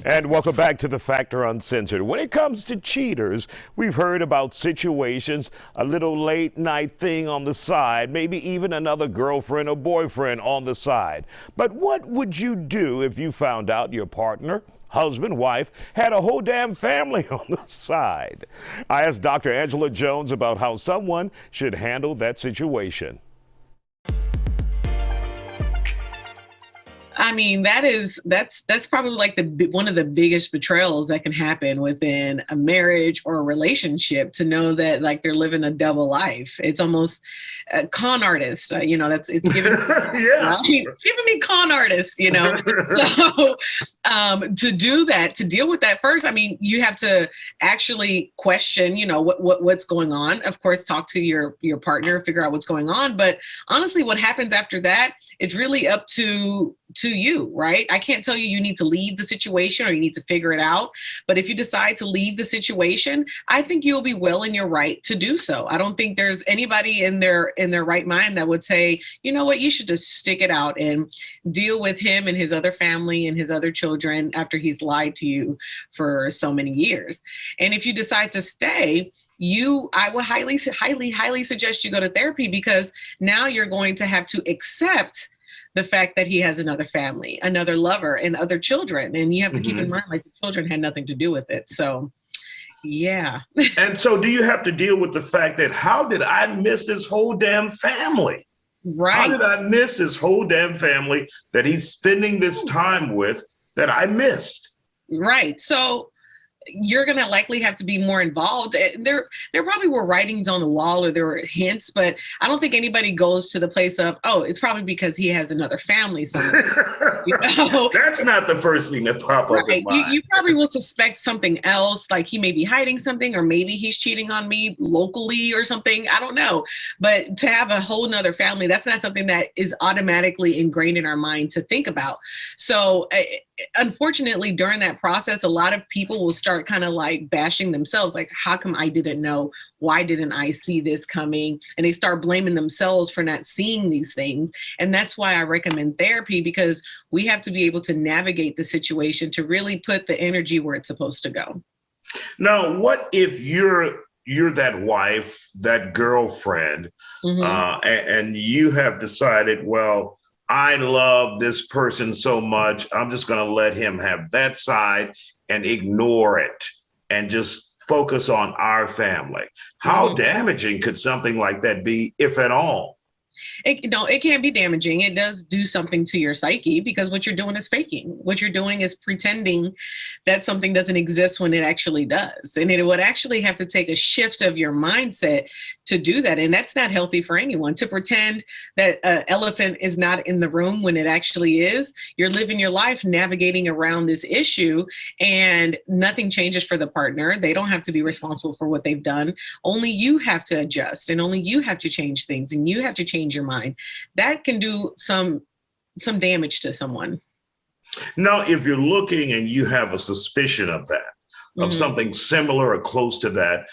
And welcome back to The Factor Uncensored. When it comes to cheaters, we've heard about situations, a little late night thing on the side, maybe even another girlfriend or boyfriend on the side. But what would you do if you found out your partner, husband, wife, had a whole damn family on the side? I asked Dr. Angela Jones about how someone should handle that situation. I mean, that's probably like one of the biggest betrayals that can happen within a marriage or a relationship, to know that like they're living a double life. It's almost a con artist, it's giving Yeah. it's giving me con artist, So to do that, to deal with that first, I mean, you have to actually question, what's going on. Of course, talk to your partner, figure out what's going on. But honestly, what happens after that, it's really up to you, right? I can't tell you you need to leave the situation or you need to figure it out. But if you decide to leave the situation, I think you'll be well in your right to do so. I don't think there's anybody in their right mind that would say, you know what, you should just stick it out and deal with him and his other family and his other children after he's lied to you for so many years. And if you decide to stay, I will highly suggest you go to therapy, because now you're going to have to accept the fact that he has another family, another lover, and other children. And you have to keep in mind, like, the children had nothing to do with it. So, yeah. And so do you have to deal with the fact that, how did I miss his whole damn family? Right. How did I miss his whole damn family that he's spending this time with that I missed? Right. So you're going to likely have to be more involved. There probably were writings on the wall, or there were hints, but I don't think anybody goes to the place of, oh, it's probably because he has another family somewhere. That's not the first thing that pops up in mind. You probably will suspect something else, like he may be hiding something, or maybe he's cheating on me locally or something. I don't know. But to have a whole nother family, that's not something that is automatically ingrained in our mind to think about. So unfortunately, during that process, a lot of people will start kind of like bashing themselves, like, how come I didn't know? Why didn't I see this coming? And they start blaming themselves for not seeing these things. And that's why I recommend therapy, because we have to be able to navigate the situation to really put the energy where it's supposed to go. Now, what if you're that wife, that girlfriend, and you have decided, well, I love this person so much, I'm just going to let him have that side and ignore it and just focus on our family. How damaging could something like that be, if at all? It can be damaging. It does do something to your psyche, because what you're doing is faking. What you're doing is pretending that something doesn't exist when it actually does. And it would actually have to take a shift of your mindset to do that. And that's not healthy for anyone, to pretend that an elephant is not in the room when it actually is. You're living your life navigating around this issue, and nothing changes for the partner. They don't have to be responsible for what they've done. Only you have to adjust, and only you have to change things, and you have to change your mind. That can do some damage to someone. Now, if you're looking and you have a suspicion of that, of something similar or close to that,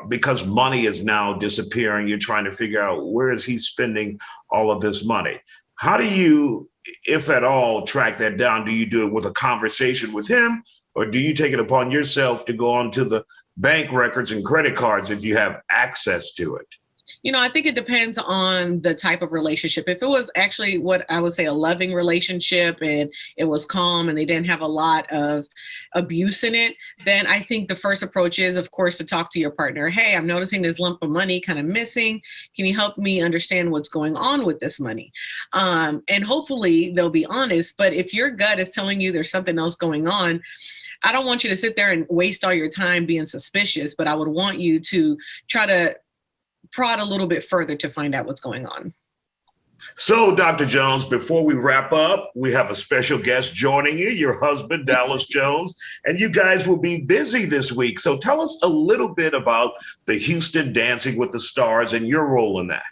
because money is now disappearing, you're trying to figure out, where is he spending all of this money? How do you, if at all, track that down? Do you do it with a conversation with him, or do you take it upon yourself to go onto the bank records and credit cards if you have access to it? I think it depends on the type of relationship. If it was actually what I would say a loving relationship, and it was calm and they didn't have a lot of abuse in it, then I think the first approach is, of course, to talk to your partner. Hey, I'm noticing this lump of money kind of missing. Can you help me understand what's going on with this money? And hopefully they'll be honest. But if your gut is telling you there's something else going on, I don't want you to sit there and waste all your time being suspicious, but I would want you to try to prod a little bit further to find out what's going on. So, Dr. Jones, before we wrap up, we have a special guest joining you, your husband, Dallas Jones, and you guys will be busy this week. So tell us a little bit about the Houston Dancing with the Stars and your role in that.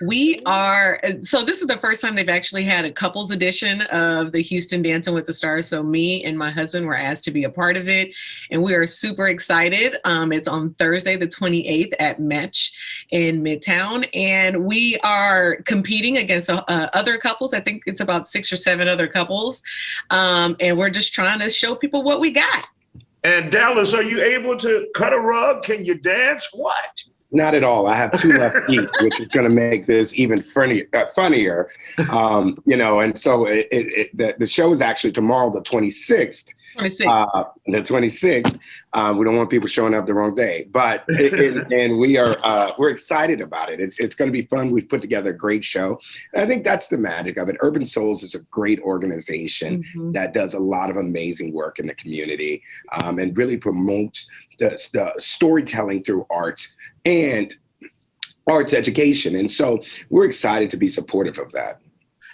We are, so this is the first time they've actually had a couples edition of the Houston Dancing with the Stars. So me and my husband were asked to be a part of it, and we are super excited. It's on Thursday, the 28th at Metch in Midtown, and we are competing against other couples. I think it's about 6 or 7 other couples, and we're just trying to show people what we got. And Dallas, are you able to cut a rug? Can you dance? What? Not at all. I have 2 left feet, which is going to make this even funnier. And so the show is actually tomorrow, the 26th. The 26th. We don't want people showing up the wrong day, but and we're excited about it. It's going to be fun. We've put together a great show. And I think that's the magic of it. Urban Souls is a great organization that does a lot of amazing work in the community, and really promotes the storytelling through art and arts education. And so we're excited to be supportive of that.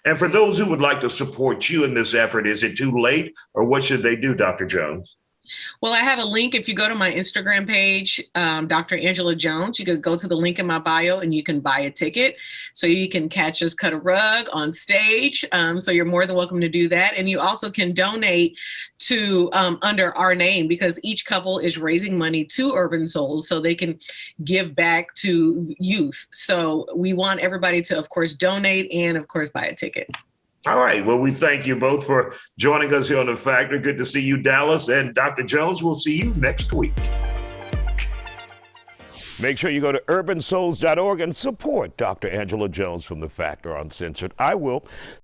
And for those who would like to support you in this effort, is it too late, or what should they do, Dr. Jones? Well, I have a link. If you go to my Instagram page, Dr. Angela Jones, you could go to the link in my bio and you can buy a ticket. So you can catch us cut a rug on stage. So you're more than welcome to do that. And you also can donate to under our name, because each couple is raising money to Urban Souls so they can give back to youth. So we want everybody to, of course, donate and, of course, buy a ticket. All right. Well, we thank you both for joining us here on The Factor. Good to see you, Dallas. And Dr. Jones, we'll see you next week. Make sure you go to urbansouls.org and support Dr. Angela Jones from The Factor Uncensored. I will.